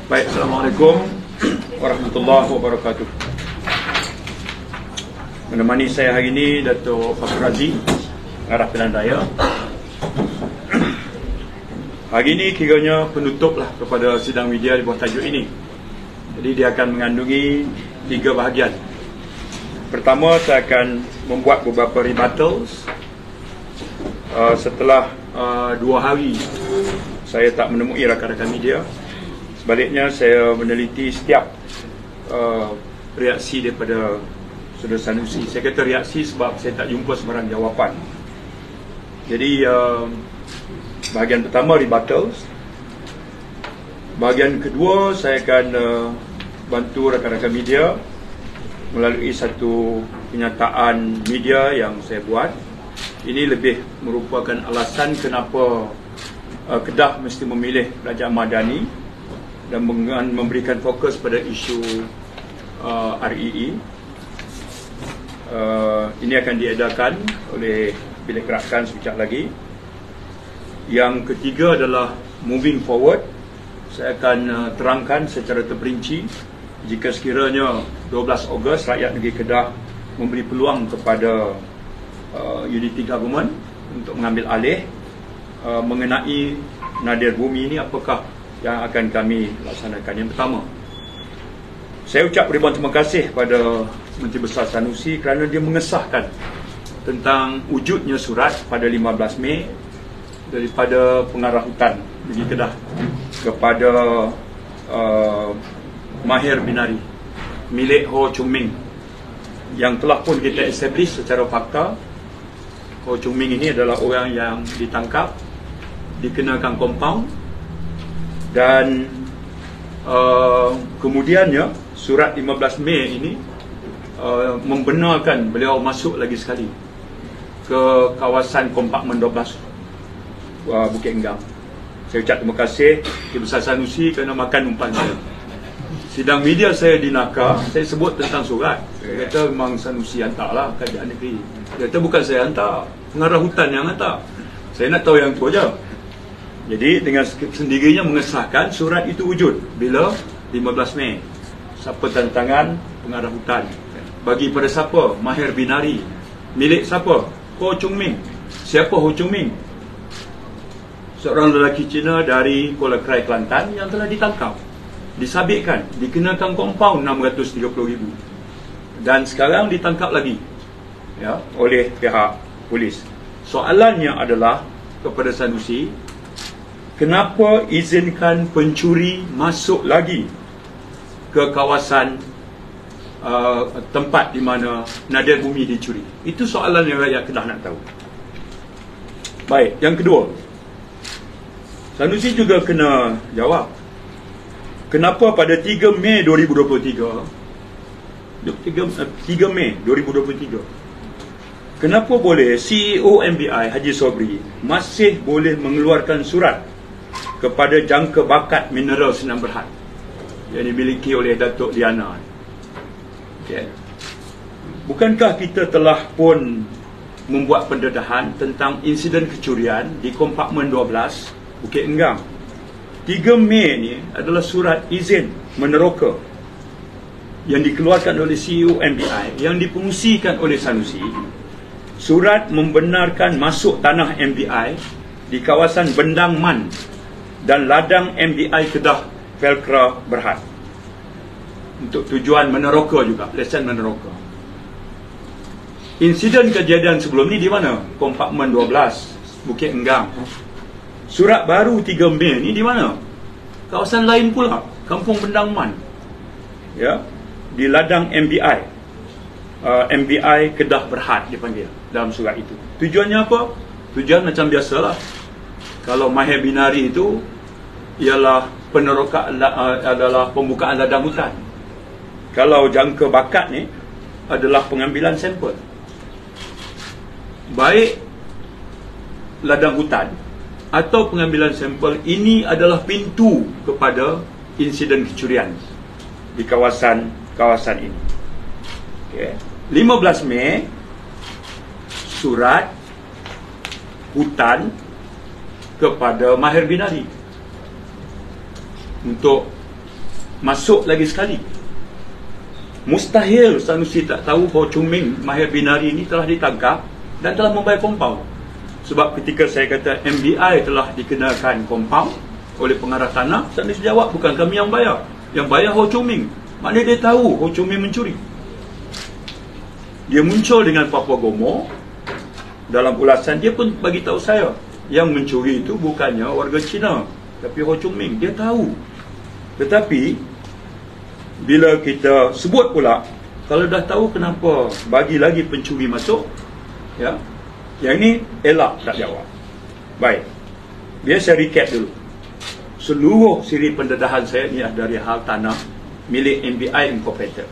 Baik, Assalamualaikum warahmatullahi wabarakatuh. Menemani saya hari ini Dato' Fakhr Razi, Pengarah Pilihan Raya. Hari ini kiranya penutup lah kepada sidang media di bawah tajuk ini. Jadi dia akan mengandungi 3 bahagian. Pertama, saya akan membuat beberapa rebuttals. Setelah 2 hari saya tak menemui rakan-rakan media. Sebaliknya, saya meneliti setiap reaksi daripada Saudara Sanusi. Saya kata reaksi sebab saya tak jumpa sebarang jawapan. Jadi bahagian pertama rebuttals. Bahagian kedua, saya akan bantu rakan-rakan media melalui satu kenyataan media yang saya buat. Ini lebih merupakan alasan kenapa Kedah mesti memilih Kerajaan Madani dan memberikan fokus pada isu REE. Ini akan diedarkan oleh Bilik Gerakan sekejap lagi. Yang ketiga adalah moving forward. Saya akan terangkan secara terperinci jika sekiranya 12 Ogos rakyat negeri Kedah memberi peluang kepada unity government untuk mengambil alih mengenai nadir bumi ini, apakah yang akan kami laksanakan. Yang pertama, saya ucap ribuan terima kasih pada Menteri Besar Sanusi kerana dia mengesahkan tentang wujudnya surat pada 15 Mei daripada Pengarah Hutan Negeri Kedah kepada Mahir Binari milik Ho Chung Ming, yang telah pun kita establish secara fakta. Ho Chung Ming ini adalah orang yang ditangkap, dikenakan compound, dan kemudiannya surat 15 Mei ini membenarkan beliau masuk lagi sekali ke kawasan kompartmen 12 Bukit Enggang. Saya ucap terima kasih Menteri Besar Sanusi kerana makan umpan saya. Sidang media saya di Naka, saya sebut tentang surat. Saya kata memang Sanusi hantarlah Kerajaan Negeri. Dia kata bukan saya hantar, Pengarah Hutan yang hantar. Saya nak tahu yang tu aja. Jadi dengan sendirinya mengesahkan surat itu wujud bila 15 Mei. Siapa tanda tangan? Pengarah Hutan. Bagi pada siapa? Mahir Binari. Milik siapa? Ho Chung Ming. Siapa Ho Chung Ming? Seorang lelaki Cina dari Kuala Krai, Kelantan yang telah ditangkap, disabitkan, dikenakan kompaun 630,000 dan sekarang ditangkap lagi oleh pihak polis. Soalannya adalah kepada Sanusi, kenapa izinkan pencuri masuk lagi ke kawasan tempat di mana nadir bumi dicuri? Itu soalan yang rakyat Kedah nak tahu. Baik, yang kedua, Sanusi juga kena jawab, kenapa pada 3 Mei 2023 kenapa boleh CEO MBI Haji Sobri masih boleh mengeluarkan surat kepada jangka bakat mineral Sinan Berhad yang dimiliki oleh Datuk Liana. Okay. Bukankah kita telah pun membuat pendedahan tentang insiden kecurian di kompartmen 12 Bukit Enggang? 3 Mei ni adalah surat izin meneroka yang dikeluarkan oleh CEO MBI yang dipengusikan oleh Sanusi. Surat membenarkan masuk tanah MBI di kawasan Bendang Man dan ladang MBI Kedah Velcra Berhad untuk tujuan meneroka juga, lesen meneroka. Insiden kejadian sebelum ni di mana? Kompartmen 12 Bukit Enggang. Surat baru 3 Mei ni di mana? Kawasan lain pula, Kampung Bendang Man, di ladang MBI, MBI Kedah Berhad dipanggil dalam surat itu. Tujuannya apa? Tujuan macam biasalah, kalau Mahir Binari itu ialah penerokaan, adalah pembukaan ladang hutan. Kalau jangka bakat ni adalah pengambilan sampel. Baik ladang hutan atau pengambilan sampel, ini adalah pintu kepada insiden kecurian di kawasan ini. Okay. 15 Mei surat hutan kepada Mahir Binari untuk masuk lagi sekali. Mustahil Sanusi tak tahu Ho Chung Ming, Mahir Binari ini telah ditangkap dan telah membayar kompaun. Sebab ketika saya kata MBI telah dikenakan kompaun oleh pengarah tanah, Sanusi jawab, bukan kami yang bayar. Yang bayar Ho Chung Ming. Maknanya dia tahu Ho Chung Ming mencuri. Dia muncul dengan Papua Gomo. Dalam ulasan dia pun bagi tahu saya, yang mencuri itu bukannya warga Cina, tapi Ho Chung Ming. Dia tahu. Tetapi bila kita sebut pula, kalau dah tahu kenapa bagi lagi pencuri masuk, ya, yang ni elak tak jawab. Baik, biar saya recap dulu. Seluruh siri pendedahan saya ni dari hal tanah milik MBI Incorporated.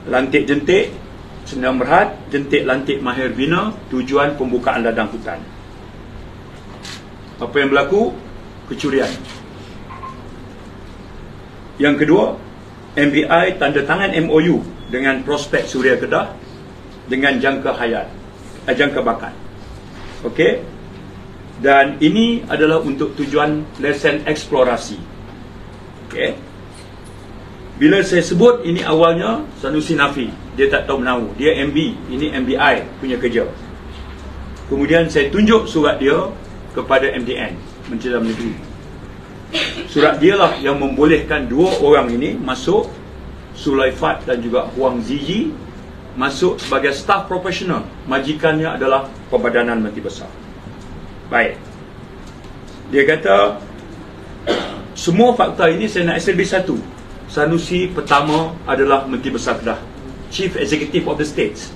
Lantik jentik Sendang Berhad, jentik lantik Mahir Bina, tujuan pembukaan ladang hutan. Apa yang berlaku? Kecurian. Yang kedua, MBI tanda tangan MOU dengan Prospek Suria Kedah dengan jangka hayat, jangka bakat. Okey. Dan ini adalah untuk tujuan lesen eksplorasi. Okey. Bila saya sebut ini awalnya Sanusi nafi, dia tak tahu menahu, dia MB, ini MBI punya kerja. Kemudian saya tunjuk surat dia kepada MDN, Menteri Dalam Negeri. Surat dialah yang membolehkan dua orang ini masuk, Sulaifat dan juga Huang Ziyi, masuk sebagai staf profesional. Majikannya adalah Perbadanan Menteri Besar. Baik. Dia kata semua fakta ini saya nak establish satu. Sanusi pertama adalah Menteri Besar Kedah, Chief Executive of the States.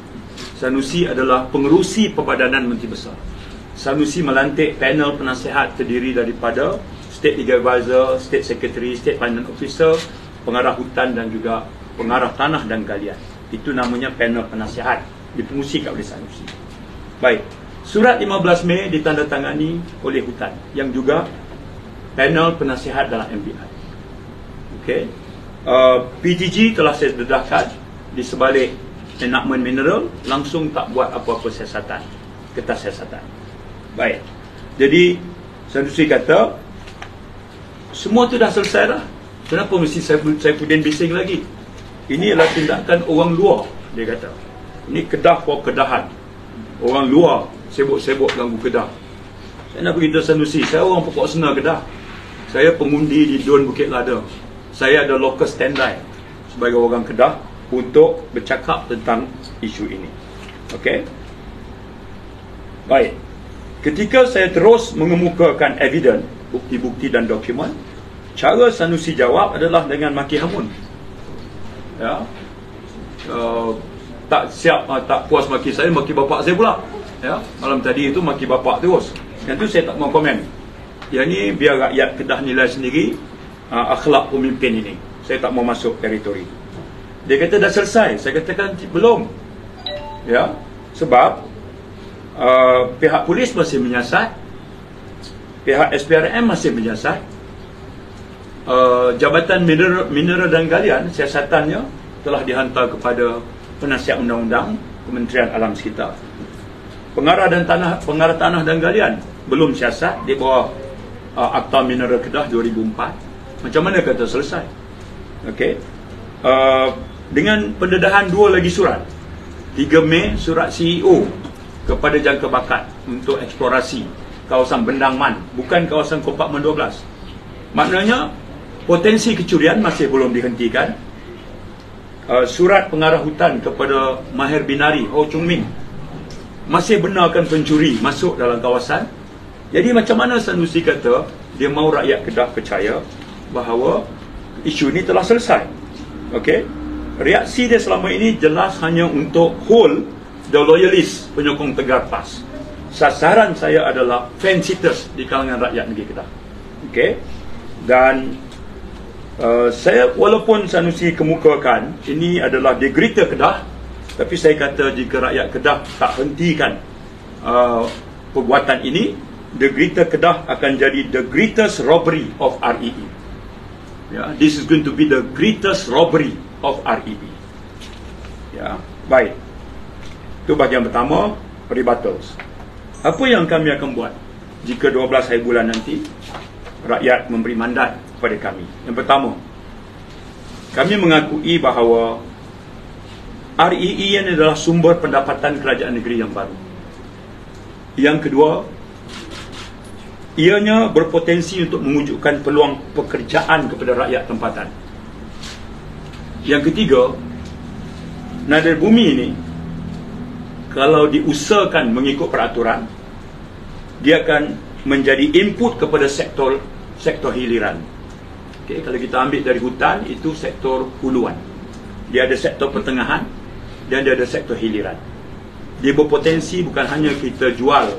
Sanusi adalah pengerusi Perbadanan Menteri Besar. Sanusi melantik panel penasihat terdiri daripada State Legal Advisor, State Secretary, State Finance Officer, pengarah hutan dan juga pengarah tanah dan galian. Itu namanya panel penasihat, dipengurusikan oleh Sanusi. Baik, surat 15 Mei ditandatangani oleh hutan yang juga panel penasihat dalam MBI. Okey. PTG telah saya dedahkan di sebalik enactment mineral, langsung tak buat apa-apa siasatan, kertas siasatan. Baik. Jadi Sanusi kata semua tu dah selesai dah. Kenapa mesti Saifuddin bising lagi? Ini adalah tindakan orang luar, dia kata. Ini Kedah for Kedahan. Orang luar sibuk-sibuk ganggu Kedah. Saya nak beritahu Sanusi, saya orang Pokok Sena Kedah. Saya pengundi di Dun Bukit Lada. Saya ada local standby sebagai orang Kedah untuk bercakap tentang isu ini. Okey? Baik. Ketika saya terus mengemukakan evidence, bukti-bukti dan dokumen, cara Sanusi jawab adalah dengan maki hamun. Ya. Tak siap, tak puas maki saya, maki bapak saya pula. Ya. Malam tadi itu maki bapak terus. Yang tu saya tak mau komen. Yang ni biar rakyat Kedah nilai sendiri akhlak pemimpin ini. Saya tak mau masuk teritori. Dia kata dah selesai. Saya katakan belum. Ya. Sebab pihak polis masih menyiasat, pihak SPRM masih menyiasat, Jabatan Mineral dan Galian siasatannya telah dihantar kepada penasihat undang-undang Kementerian Alam Sekitar. Pengarah tanah dan galian belum siasat di bawah Akta Mineral Kedah 2004. Macam mana kata selesai? Okey. Dengan pendedahan dua lagi surat. 3 Mei surat CEO kepada jangka bakat untuk eksplorasi kawasan Bendang Man, bukan kawasan Kompartmen 12. Maknanya potensi kecurian masih belum dihentikan. Surat pengarah hutan kepada Mahir Binari, Ho Chung Ming, masih benarkan pencuri masuk dalam kawasan. Jadi macam mana Sanusi kata dia mahu rakyat Kedah percaya bahawa isu ini telah selesai? Okey. Reaksi dia selama ini jelas hanya untuk hold the loyalist, penyokong Tegar PAS. Sasaran saya adalah fan-sitters di kalangan rakyat negeri Kedah. Okey. Dan saya, walaupun Sanusi kemukakan ini adalah the greater Kedah, tapi saya kata jika rakyat Kedah tak hentikan perbuatan ini, the greater Kedah akan jadi the greatest robbery of REE. Ya, this is going to be the greatest robbery of REE. Ya, baik. Itu bahagian pertama, rebuttals. Apa yang kami akan buat jika 12 hari bulan nanti rakyat memberi mandat kepada kami? Yang pertama, kami mengakui bahawa REE ini adalah sumber pendapatan kerajaan negeri yang baru. Yang kedua, ianya berpotensi untuk mewujudkan peluang pekerjaan kepada rakyat tempatan. Yang ketiga, nada bumi ini kalau diusahakan mengikut peraturan, dia akan menjadi input kepada sektor hiliran. Okay, kalau kita ambil dari hutan, itu sektor huluan. Dia ada sektor pertengahan dan dia ada sektor hiliran. Dia berpotensi bukan hanya kita jual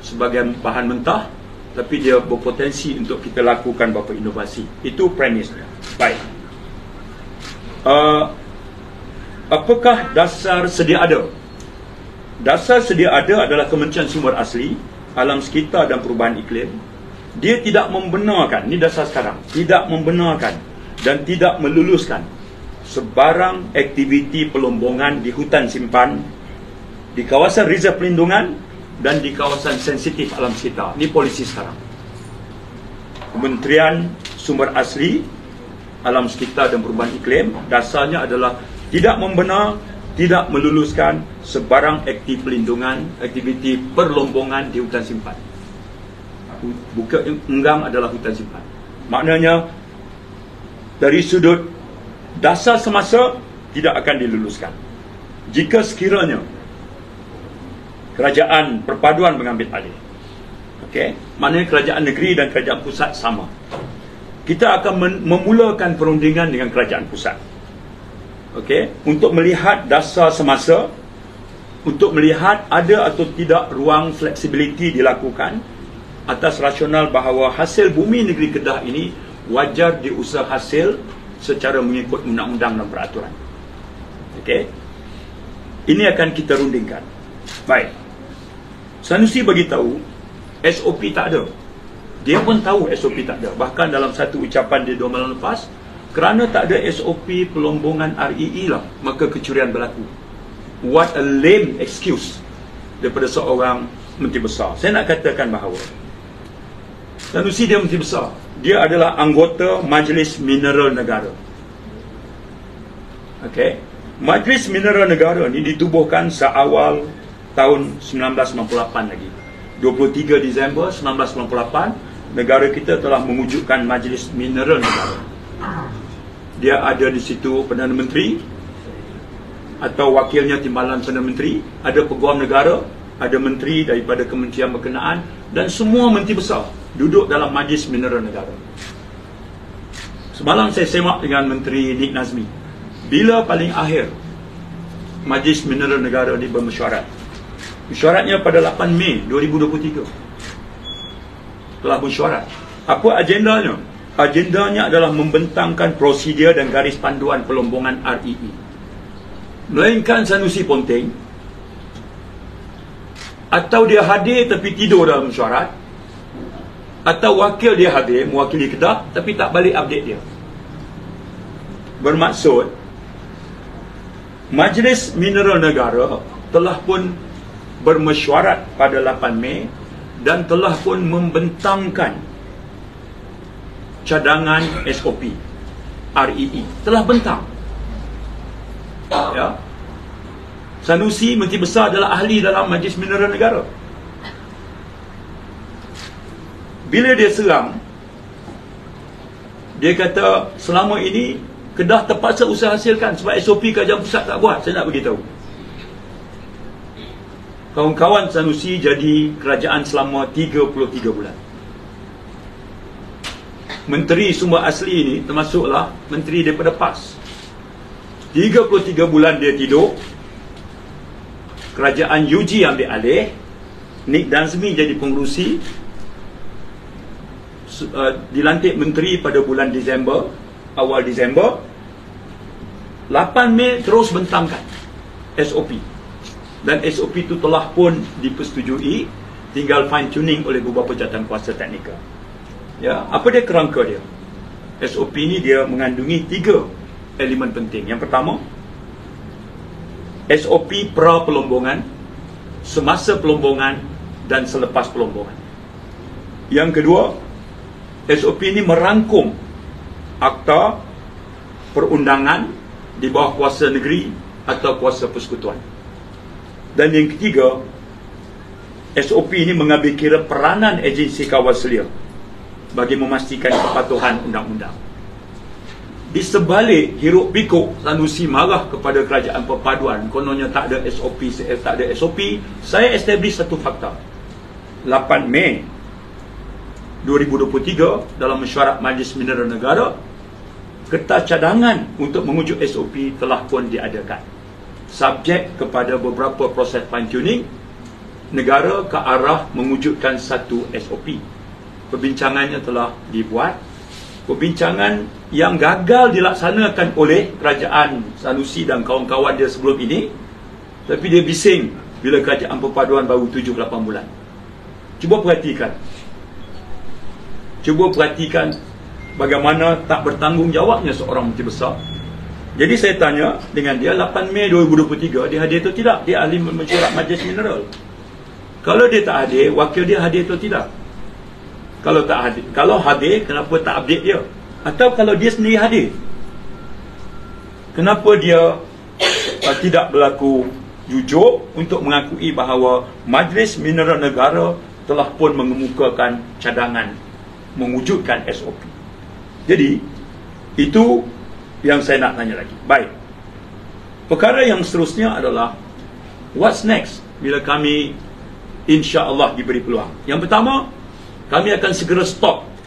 sebagai bahan mentah, tapi dia berpotensi untuk kita lakukan beberapa inovasi. Itu premisnya. Baik. Apakah dasar sedia ada? Dasar sedia ada adalah Kementerian Sumber Asli, Alam Sekitar dan Perubahan Iklim. Dia tidak membenarkan, ini dasar sekarang, tidak membenarkan dan tidak meluluskan sebarang aktiviti pelombongan di hutan simpan, di kawasan reserve pelindungan dan di kawasan sensitif alam sekitar. Ini polisi sekarang. Kementerian Sumber Asli, Alam Sekitar dan Perubahan Iklim, dasarnya adalah tidak membenar, tidak meluluskan sebarang aktiviti perlombongan di hutan simpan. Bukit Enggang adalah hutan simpan. Maknanya dari sudut dasar semasa tidak akan diluluskan. Jika sekiranya kerajaan perpaduan mengambil alih, okey, maknanya kerajaan negeri dan kerajaan pusat sama. Kita akan memulakan perundingan dengan kerajaan pusat. Okey, untuk melihat dasar semasa, untuk melihat ada atau tidak ruang fleksibiliti dilakukan atas rasional bahawa hasil bumi negeri Kedah ini wajar diusah hasil secara mengikut undang-undang dan peraturan. Okey, ini akan kita rundingkan. Baik, Sanusi bagi tahu SOP tak ada. Dia pun tahu SOP tak ada. Bahkan dalam satu ucapan dia 2 malam lepas, kerana tak ada SOP pelombongan REE lah, maka kecurian berlaku. What a lame excuse daripada seorang menteri besar. Saya nak katakan bahawa Sanusi dia menteri besar. Dia adalah anggota Majlis Mineral Negara. Okey, Majlis Mineral Negara ni ditubuhkan seawal tahun 1998 lagi. 23 Disember 1998, negara kita telah mewujudkan Majlis Mineral Negara. Dia ada di situ Perdana Menteri atau wakilnya Timbalan Perdana Menteri, ada Peguam Negara, ada menteri daripada kementerian berkenaan dan semua menteri besar duduk dalam Majlis Mineral Negara. Semalam saya semak dengan Menteri Nik Nazmi. Bila paling akhir Majlis Mineral Negara ini bermesyuarat? Mesyuaratnya pada 8 Mei 2023. Telah mesyuarat. Apa agendanya? Agendanya adalah membentangkan prosedur dan garis panduan pelombongan REE. Melainkan Sanusi Ponteng, atau dia hadir tapi tidur dalam mesyuarat, atau wakil dia hadir mewakili Kedah tapi tak balik update dia. Bermaksud Majlis Mineral Negara telah pun bermesyuarat pada 8 Mei dan telah pun membentangkan cadangan SOP REE, telah bentang. Ya. Sanusi Menteri Besar adalah ahli dalam Majlis Mineral Negara. Bila dia seram, dia kata selama ini Kedah terpaksa usaha hasilkan sebab SOP kerajaan pusat tak buat. Saya nak beritahu, kawan-kawan Sanusi jadi kerajaan selama 33 bulan. Menteri Sumber Asli ini termasuklah menteri daripada PAS. 33 bulan dia tidur. Kerajaan UG ambil alih, Nik Nazmi jadi pengurusi, dilantik menteri pada bulan Disember, awal Disember. 8 Mei terus bentangkan SOP, dan SOP itu telah pun dipersetujui, tinggal fine tuning oleh beberapa jawatan kuasa teknikal. Ya, apa dia kerangka dia? SOP ini dia mengandungi 3 elemen penting. Yang pertama, SOP pra pelombongan, semasa pelombongan dan selepas pelombongan. Yang kedua, SOP ini merangkum akta perundangan di bawah kuasa negeri atau kuasa persekutuan. Dan yang ketiga, SOP ini mengambil kira peranan agensi kawal selia bagi memastikan kepatuhan undang-undang. Di sebalik hiruk pikuk Sanusi marah kepada kerajaan perpaduan, kononnya tak ada SOP, saya establish satu fakta. 8 Mei 2023 dalam mesyuarat Majlis Mineral Negara, kertas cadangan untuk mengujuk SOP telah pun diadakan. Subjek kepada beberapa proses fine tuning, negara ke arah mewujudkan satu SOP. Perbincangannya telah dibuat. Perbincangan yang gagal dilaksanakan oleh kerajaan Sanusi dan kawan-kawan dia sebelum ini, tapi dia bising bila kerajaan perpaduan baru 7-8 bulan. Cuba perhatikan bagaimana tak bertanggungjawabnya seorang menteri besar. Jadi saya tanya dengan dia, 8 Mei 2023 dia hadir atau tidak? Dia ahli mesyuarat Majlis Mineral. Kalau dia tak hadir, wakil dia hadir atau tidak? Kalau tak hadir, kalau hadir, kenapa tak update dia? Atau kalau dia sendiri hadir, kenapa dia tidak berlaku jujur untuk mengakui bahawa Majlis Mineral Negara telah pun mengemukakan cadangan mewujudkan SOP. Jadi itu yang saya nak tanya lagi. Baik, perkara yang seterusnya adalah what's next bila kami insya-Allah diberi peluang. Yang pertama, kami akan segera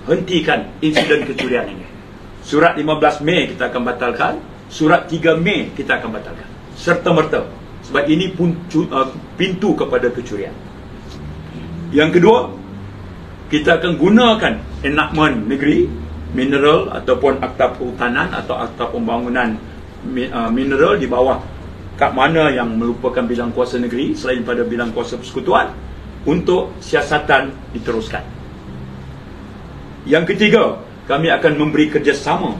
hentikan insiden kecurian ini. Surat 15 Mei kita akan batalkan, surat 3 Mei kita akan batalkan serta-merta, sebab ini pun pintu kepada kecurian. Yang kedua, kita akan gunakan enakmen negeri mineral ataupun akta perhutanan atau akta pembangunan mineral di bawah kat mana yang merupakan bilang kuasa negeri selain pada bilang kuasa persekutuan untuk siasatan diteruskan. Yang ketiga, kami akan memberi kerjasama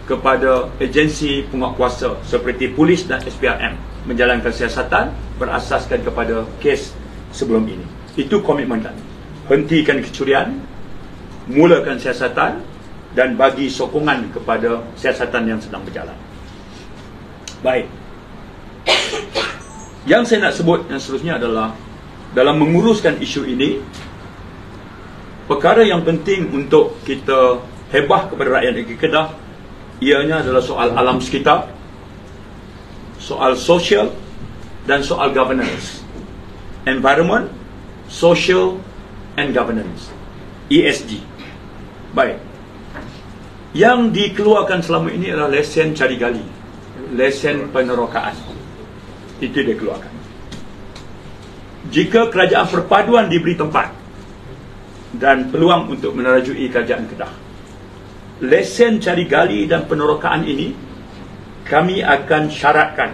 kepada agensi penguatkuasa seperti polis dan SPRM menjalankan siasatan berasaskan kepada kes sebelum ini. Itu komitmen kami. Hentikan kecurian, mulakan siasatan dan bagi sokongan kepada siasatan yang sedang berjalan. Baik. Yang saya nak sebut yang seterusnya adalah dalam menguruskan isu ini, perkara yang penting untuk kita hebah kepada rakyat negeri Kedah ianya adalah soal alam sekitar, soal sosial dan soal governance. Environment, social and governance, ESG. Baik. Yang dikeluarkan selama ini adalah lesen cari gali, lesen penerokaan. Itu dia keluarkan. Jika kerajaan perpaduan diberi tempat dan peluang untuk menerajui kerajaan Kedah, lesen cari gali dan penerokaan ini kami akan syaratkan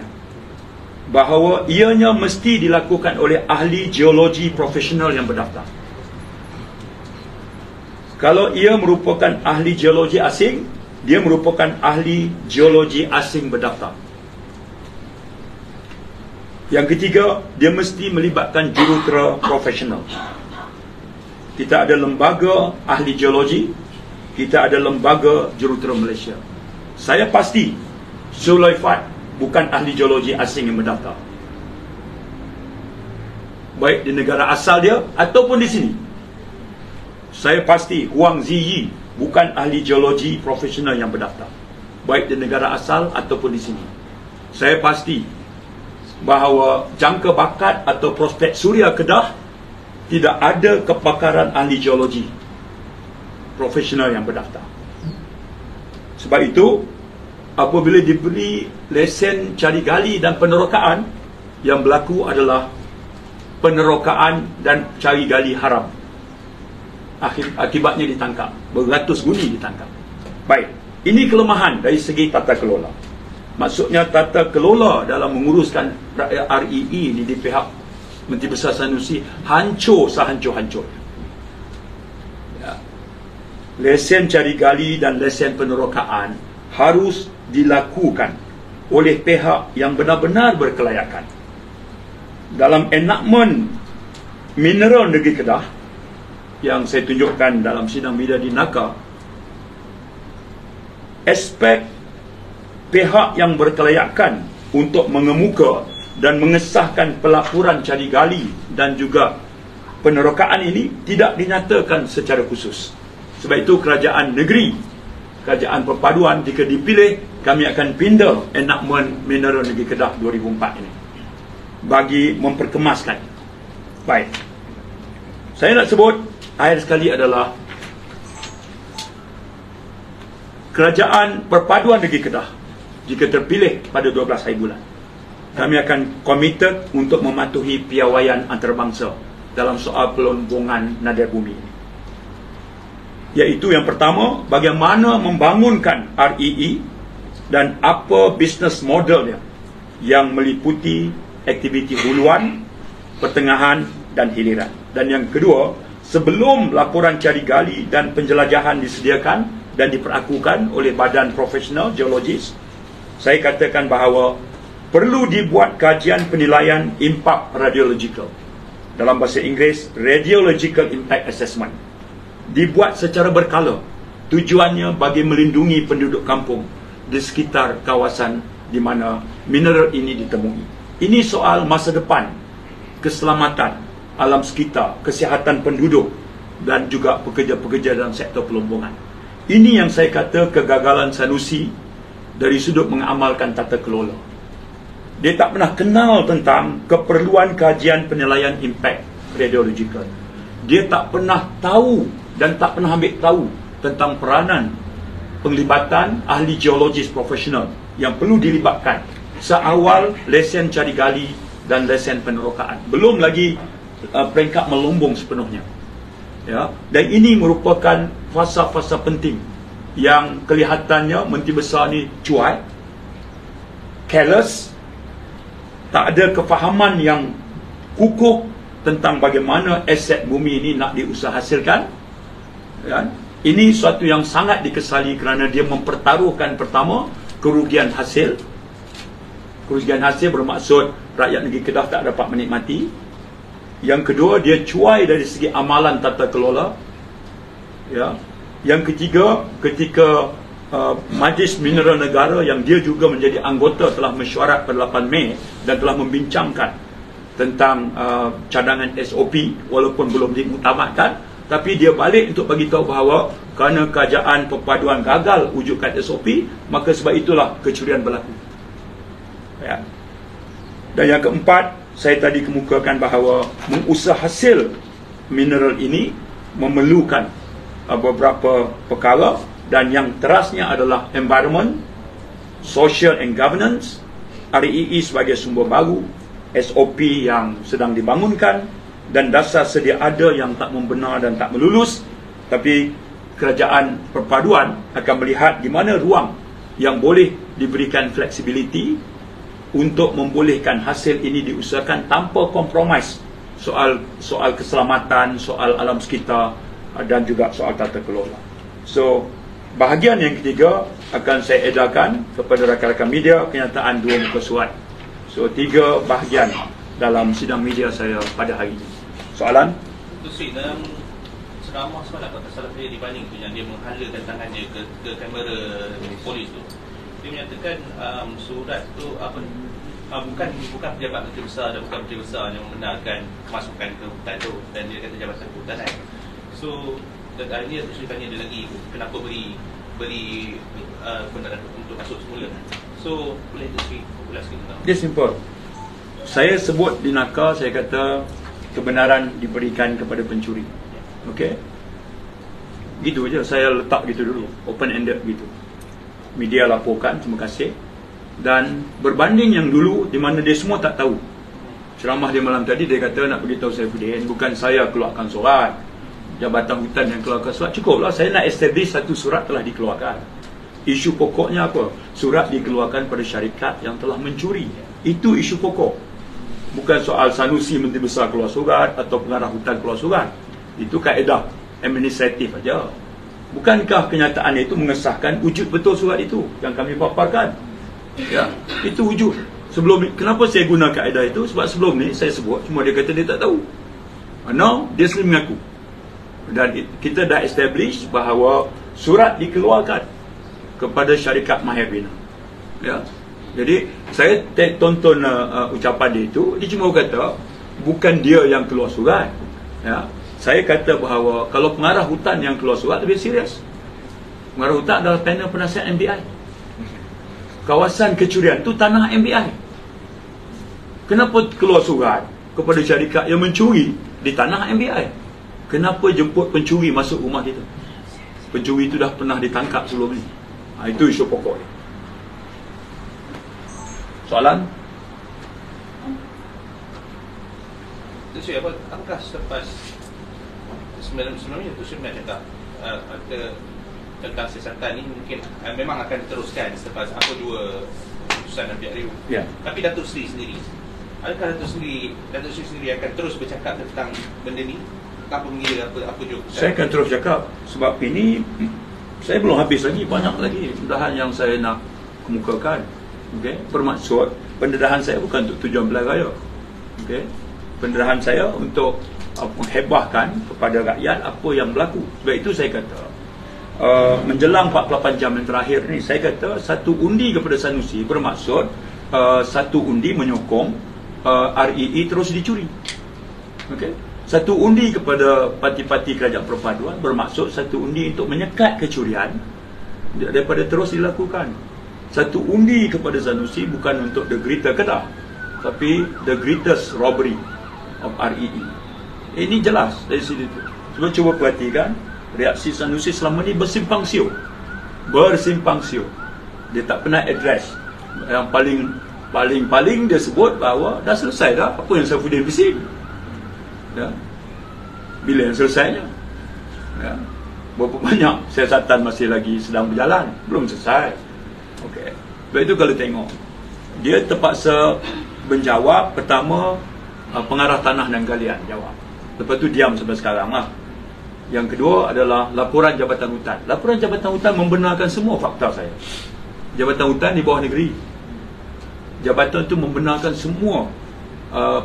bahawa ianya mesti dilakukan oleh ahli geologi profesional yang berdaftar. Kalau ia merupakan ahli geologi asing, dia merupakan ahli geologi asing berdaftar. Yang ketiga, dia mesti melibatkan jurutera profesional. Kita ada lembaga ahli geologi, kita ada lembaga jurutera Malaysia. Saya pasti Sulaifat bukan ahli geologi asing yang berdaftar, baik di negara asal dia ataupun di sini. Saya pasti Huang Ziyi bukan ahli geologi profesional yang berdaftar, baik di negara asal ataupun di sini. Saya pasti bahawa jangka bakat atau prospek Suria Kedah tidak ada kepakaran ahli geologi profesional yang berdaftar. Sebab itu, apabila diberi lesen cari gali dan penerokaan, yang berlaku adalah penerokaan dan cari gali haram. Akibatnya ditangkap, beratus guni ditangkap. Baik, ini kelemahan dari segi tata kelola. Maksudnya tata kelola dalam menguruskan rakyat REE ini di pihak Menteri Besar Sanusi hancur sehancur-hancurnya. Ya. Lesen cari gali dan lesen penerokaan harus dilakukan oleh pihak yang benar-benar berkelayakan. Dalam enakmen mineral negeri Kedah yang saya tunjukkan dalam sidang media di Naka, aspek pihak yang berkelayakan untuk mengemuka dan mengesahkan pelaporan cari gali dan juga penerokaan ini tidak dinyatakan secara khusus. Sebab itu kerajaan negeri, kerajaan perpaduan jika dipilih, kami akan pindah enakmen Mineral Negeri Kedah 2004 ini bagi memperkemaskan. Baik, saya nak sebut akhir sekali adalah kerajaan perpaduan negeri Kedah jika terpilih pada 12 hari bulan, kami akan komited untuk mematuhi piawaian antarabangsa dalam soal pelombongan nadir bumi ini. Iaitu yang pertama, bagaimana membangunkan REE dan apa bisnes modelnya yang meliputi aktiviti huluan, pertengahan dan hiliran. Dan yang kedua, sebelum laporan cari gali dan penjelajahan disediakan dan diperakukan oleh badan profesional geologis, saya katakan bahawa perlu dibuat kajian penilaian impak radiological, dalam bahasa Inggeris Radiological Impact Assessment, dibuat secara berkala, tujuannya bagi melindungi penduduk kampung di sekitar kawasan di mana mineral ini ditemui. Ini soal masa depan, keselamatan alam sekitar, kesihatan penduduk dan juga pekerja-pekerja dalam sektor pelombongan. Ini yang saya kata kegagalan Sanusi dari sudut mengamalkan tata kelola. Dia tak pernah kenal tentang keperluan kajian penilaian impact radiological. Dia tak pernah tahu dan tak pernah ambil tahu tentang peranan penglibatan ahli geologis profesional yang perlu dilibatkan seawal lesen cari gali dan lesen penerokaan. Belum lagi peringkat melombong sepenuhnya. Ya, dan ini merupakan fasa-fasa penting yang kelihatannya Menteri Besar ni cuai, careless, tak ada kefahaman yang kukuh tentang bagaimana aset bumi ini nak diusahahasilkan. Ya, ini suatu yang sangat dikesali kerana dia mempertaruhkan pertama kerugian hasil. Kerugian hasil bermaksud rakyat negeri Kedah tak dapat menikmati. Yang kedua, dia cuai dari segi amalan tata kelola. Ya. Yang ketiga, ketika Majlis Mineral Negara yang dia juga menjadi anggota telah mesyuarat pada 8 Mei dan telah membincangkan tentang cadangan SOP walaupun belum dimuktamadkan, tapi dia balik untuk bagi tahu bahawa kerana kerajaan perpaduan gagal wujudkan SOP, maka sebab itulah kecurian berlaku. Ya. Dan yang keempat, saya tadi kemukakan bahawa mengusah hasil mineral ini memerlukan beberapa perkara, dan yang terasnya adalah environment, social and governance, REE sebagai sumber baru, SOP yang sedang dibangunkan, dan dasar sedia ada yang tak membenar dan tak melulus. Tapi kerajaan perpaduan akan melihat di mana ruang yang boleh diberikan flexibility untuk membolehkan hasil ini diusahakan tanpa kompromis soal keselamatan, soal alam sekitar dan juga soal tata kelola. So, bahagian yang ketiga akan saya edarkan kepada rakan-rakan media kenyataan 2 muka surat. So, 3 bahagian dalam sidang media saya pada hari ini. Soalan? Tu Sri, dalam ceramah semalam kata salah saya dibanding tu yang dia menghalakan tangannya ke kamera polis tu, dia menyatakan surat tu bukan pejabat menteri besar dan bukan menteri besar yang membenarkan kemasukan ke hutan tu, dan dia kata Jabatan Kehutanan. So dan hari ni saya tanya dia lagi kenapa beri kebenaran untuk masuk semula. So boleh tu Sri popular sikit tentang dia simple. Saya sebut di nakal, saya kata kebenaran diberikan kepada pencuri. Okey, gitu je saya letak gitu dulu, open ended gitu. Media laporkan, terima kasih. Dan berbanding yang dulu di mana dia semua tak tahu. Ceramah dia malam tadi dia kata nak beritahu Saifuddin, bukan saya keluarkan surat, Jabatan Hutan yang keluarkan surat. Cukuplah saya nak establish satu surat telah dikeluarkan. Isu pokoknya apa? Surat dikeluarkan pada syarikat yang telah mencuri. Itu isu pokok. Bukan soal Sanusi Menteri Besar keluar surat atau pengarah hutan keluar surat. Itu kaedah administratif aja. Bukankah kenyataan itu mengesahkan wujud betul surat itu yang kami paparkan? Ya, itu wujud. Sebelum ni, kenapa saya guna kaedah itu? Sebab sebelum ni saya sebut, cuma dia kata dia tak tahu. Now, dia sendiri mengaku. Dan kita dah establish bahawa surat dikeluarkan kepada syarikat Mahir Bina. Ya. Jadi saya tonton ucapan dia itu, dia cuma kata bukan dia yang keluar surat. Ya. Saya kata bahawa kalau pengarah hutan yang keluar surat lebih serius. Pengarah hutan adalah panel penasihat MBI. Kawasan kecurian itu tanah MBI. Kenapa keluar surat kepada syarikat yang mencuri di tanah MBI? Kenapa jemput pencuri masuk rumah kita? Pencuri itu dah pernah ditangkap sebelum ni. Itu isu pokok dia. Soalan? Tuan Sri, apakah selepas sebelumnya Tuan Sri pernah cakap tentang siasatan ni mungkin memang akan diteruskan selepas apa dua keputusan MPRU. Ya. Tapi Datuk Seri sendiri, adakah Datuk Seri sendiri akan terus bercakap tentang benda ni? Tanpa mengira apa juga keputusan? Saya akan terus cakap sebab ini saya belum habis lagi, banyak lagi pendedahan yang saya nak kemukakan. Okey, bermaksud pendedahan saya bukan untuk tujuan pilihan raya. Okey, pendedahan saya untuk menghebahkan kepada rakyat apa yang berlaku. Sebab itu saya kata menjelang 48 jam yang terakhir ni, saya kata satu undi kepada Sanusi bermaksud satu undi menyokong REE terus dicuri. Okey, satu undi kepada parti-parti kerajaan perpaduan bermaksud satu undi untuk menyekat kecurian daripada terus dilakukan. Satu undi kepada Sanusi bukan untuk the greater Kedah, tapi the greatest robbery of REE. Ini jelas dari sini tu. Cuba perhatikan reaksi Sanusi selama ni bersimpang siur. Dia tak pernah address. Yang paling dia sebut bahawa dah selesai dah apa yang Saifuddin bising. Ya. Bila yang selesainya? Ya. Berapa banyak siasatan masih lagi sedang berjalan, belum selesai. Okey. Sebab itu kalau tengok, dia terpaksa menjawab pertama pengarah tanah dan galian jawab. Lepas tu diam sampai sekarang lah. Yang kedua adalah laporan Jabatan Hutan. Laporan Jabatan Hutan membenarkan semua fakta saya. Jabatan Hutan di bawah negeri. Jabatan itu membenarkan semua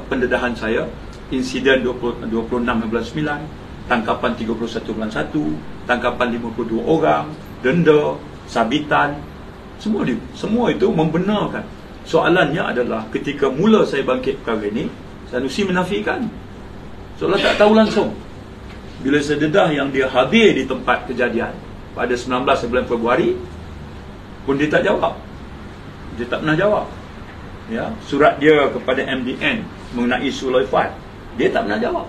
pendedahan saya. Insiden 26 bulan 9, tangkapan 31 bulan 1, tangkapan 52 orang, denda, sabitan, semua itu membenarkan. Soalannya adalah ketika mula saya bangkit perkara ini, Sanusi menafikan. Seolah tak tahu langsung. Bila saya dedah yang dia hadir di tempat kejadian pada 19 bulan Februari pun dia tak jawab. Dia tak pernah jawab. Ya, surat dia kepada MDN mengenai Sulaifat, dia tak pernah jawab.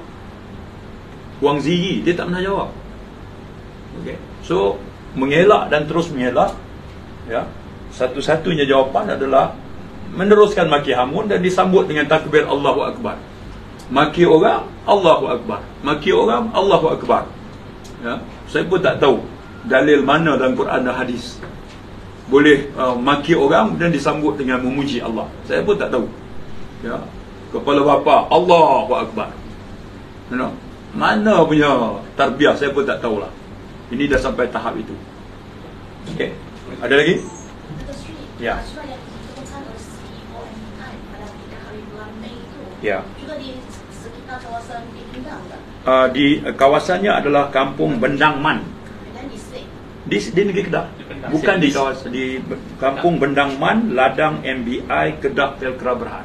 Wang Ziyi, dia tak pernah jawab. Okey. So, mengelak dan terus mengelak. Ya. Satu-satunya jawapan adalah meneruskan maki hamun dan disambut dengan takbir Allahu Akbar. Maki orang, Allahu Akbar. Maki orang, Allahu Akbar. Ya. Saya pun tak tahu dalil mana dalam Quran dan hadis boleh maki orang dan disambut dengan memuji Allah. Saya pun tak tahu. Ya. Kepala bapa, Allahu Akbar. You know? Mana punya tarbiyah, saya pun tak tahulah. Ini dah sampai tahap itu. Okey. Ada lagi? Ya. Ya. Juga di sekitar kawasan Pindang tak? Di kawasannya adalah Kampung Bendangman. Di negeri Kedah. Bukan di kawasan, di Kampung Bendangman, Ladang MBI, Kedah Velkra Berhad.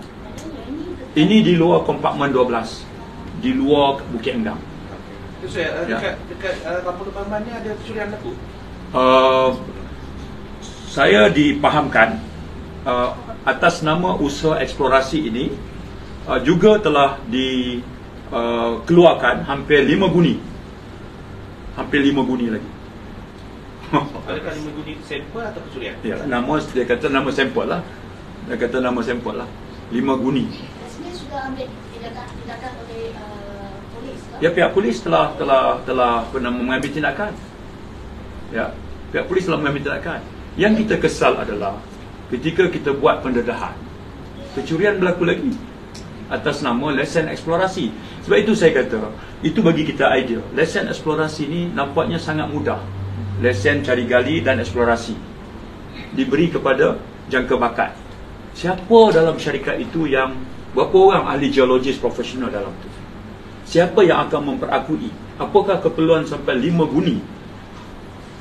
Ini di luar kompartmen 12, di luar Bukit Enggam. Terus dekat Kampung Bendangman ni ada curian laku? Saya dipahamkan atas nama usaha eksplorasi ini juga telah dikeluarkan hampir 5 guni. Hampir 5 guni lagi. Adakah 5 guni sampel atau pencurian? Ya, dia kata nama sampel lah. Dia kata nama sampel lah. 5 guni. Rasmi sudah ambil tindakan oleh polis kan? Ya, pihak polis telah pernah mengambil tindakan. Ya, pihak polis telah mengambil tindakan. Yang kita kesal adalah ketika kita buat pendedahan, kecurian berlaku lagi atas nama lesen eksplorasi. Sebab itu saya kata, itu bagi kita idea. Lesen eksplorasi ni nampaknya sangat mudah. Lesen cari gali dan eksplorasi diberi kepada jangka bakat. Siapa dalam syarikat itu yang, berapa orang ahli geologis profesional dalam itu? Siapa yang akan memperakui? Apakah keperluan sampai 5 guni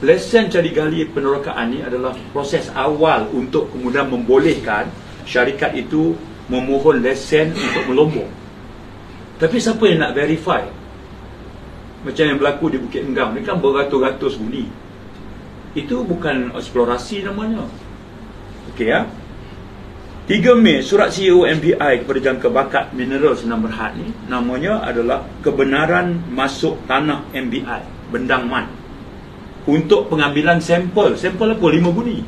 lesen cari gali penerokaan ni adalah proses awal untuk kemudian membolehkan syarikat itu memohon lesen untuk melombong. Tapi siapa yang nak verify? Macam yang berlaku di Bukit Enggam ni kan beratus-ratus buni. Itu bukan eksplorasi namanya. Okey ya. 3 Mei, surat CEO MBI kepada jangka bakat mineral Senam Berhad ni, namanya adalah kebenaran masuk tanah MBI, Bendang Man, untuk pengambilan sampel. Sampel apa? 5 buni.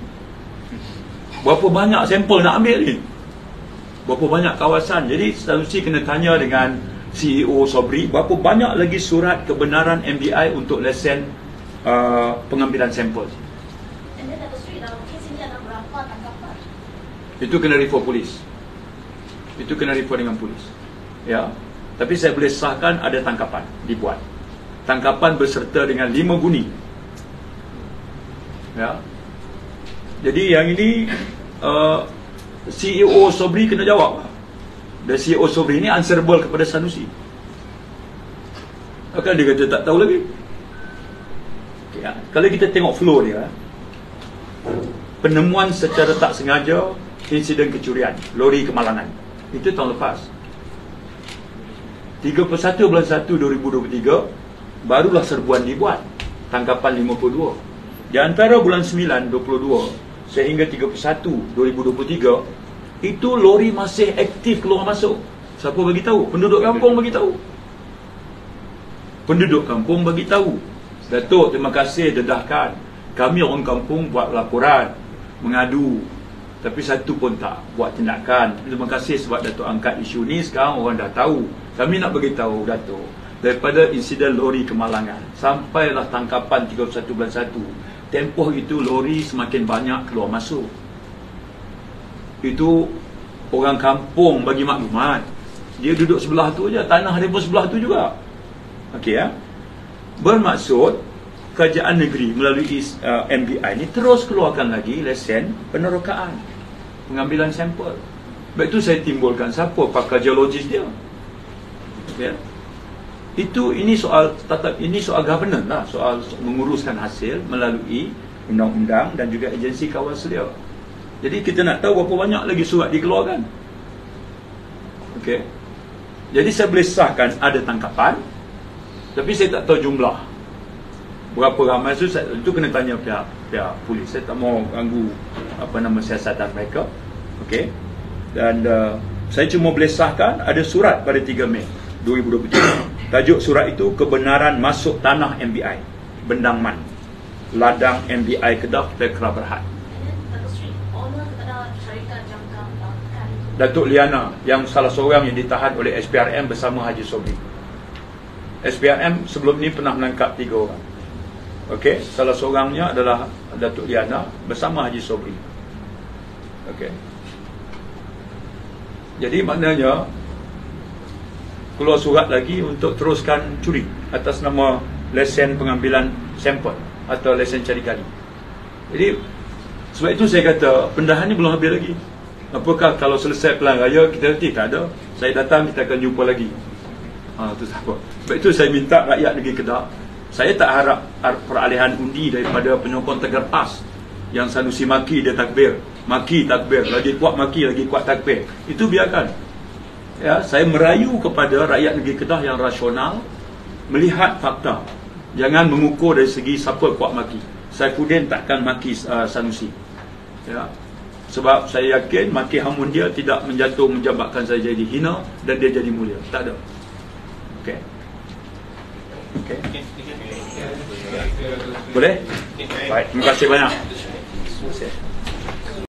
Berapa banyak sampel nak ambil ni? Berapa banyak kawasan? Jadi Sanusi kena tanya dengan CEO Sobri, berapa banyak lagi surat kebenaran MBI untuk lesen pengambilan sampel. And then Dato' Sri, dalam kes ini ada berapa tangkapan? Itu kena report polis. Itu kena report dengan polis. Ya. Tapi saya boleh sahkan ada tangkapan dibuat. Tangkapan berserta dengan 5 buni. Ya. Jadi yang ini CEO Sobri kena jawab. Dan CEO Sobri ni answerable kepada Sanusi. Akan dia kata tak tahu lagi. Okay, ya. Kalau kita tengok flow dia, penemuan secara tak sengaja insiden kecurian lori kemalangan itu tahun lepas 31 bulan 1 2023 barulah serbuan dibuat, tangkapan 52. Di antara bulan 9 22 sehingga 31 2023 itu lori masih aktif keluar masuk. Siapa bagi tahu? Penduduk kampung bagi tahu. Penduduk kampung bagi tahu. Datuk, terima kasih dedahkan. Kami orang kampung buat laporan, mengadu, tapi satu pun tak buat tindakan. Terima kasih sebab Datuk angkat isu ni. Sekarang orang dah tahu. Kami nak bagi tahu Datuk, daripada insiden lori kemalangan sampailah tangkapan 31 bulan 1, tempoh itu lori semakin banyak keluar masuk. Itu orang kampung bagi maklumat. Dia duduk sebelah tu je, tanah dia pun sebelah tu juga. Okey ya. Bermaksud kerajaan negeri melalui MBI ni terus keluarkan lagi lesen penerokaan, pengambilan sampel. Baik itu saya timbulkan siapa pakar geologis dia. Ya. Ini soal governance lah, soal menguruskan hasil melalui undang-undang dan juga agensi kawal selia. Jadi kita nak tahu berapa banyak lagi surat dikeluarkan. Okey. Jadi saya boleh sahkan ada tangkapan, tapi saya tak tahu jumlah berapa ramai. Itu kena tanya pihak polis. Saya tak mau ganggu siasatan mereka. Okey. Dan saya cuma boleh sahkan ada surat pada 3 Mei 2023. Tajuk surat itu kebenaran masuk tanah MBI Bendang Man, ladang MBI Kedah, Petra Berhad. Datuk Liana yang salah seorang yang ditahan oleh SPRM bersama Haji Sobri. SPRM sebelum ni pernah menangkap 3 orang. Okey, salah seorangnya adalah Datuk Liana bersama Haji Sobri. Okey. Jadi maknanya keluar surat lagi untuk teruskan curi atas nama lesen pengambilan sampel atau lesen cari gali. Jadi sebab itu saya kata pendahan ni belum habis lagi. Apakah kalau selesai pelan raya kita nanti tak ada, saya datang kita akan jumpa lagi. Itu tak apa. Sebab itu saya minta rakyat negeri Kedah, saya tak harap peralihan undi daripada penyokong tergerpas yang Sanusi maki dia takbir, maki takbir, lagi kuat maki, lagi kuat takbir. Itu biarkan. Ya, saya merayu kepada rakyat negeri Kedah yang rasional, melihat fakta. Jangan mengukur dari segi siapa kuat maki. Saifuddin takkan maki Sanusi. Ya. Sebab saya yakin maki hamun dia tidak menjadikan saya jadi hina dan dia jadi mulia. Tak ada. Okey. Okey. Boleh? Baik, terima kasih banyak. Terima kasih.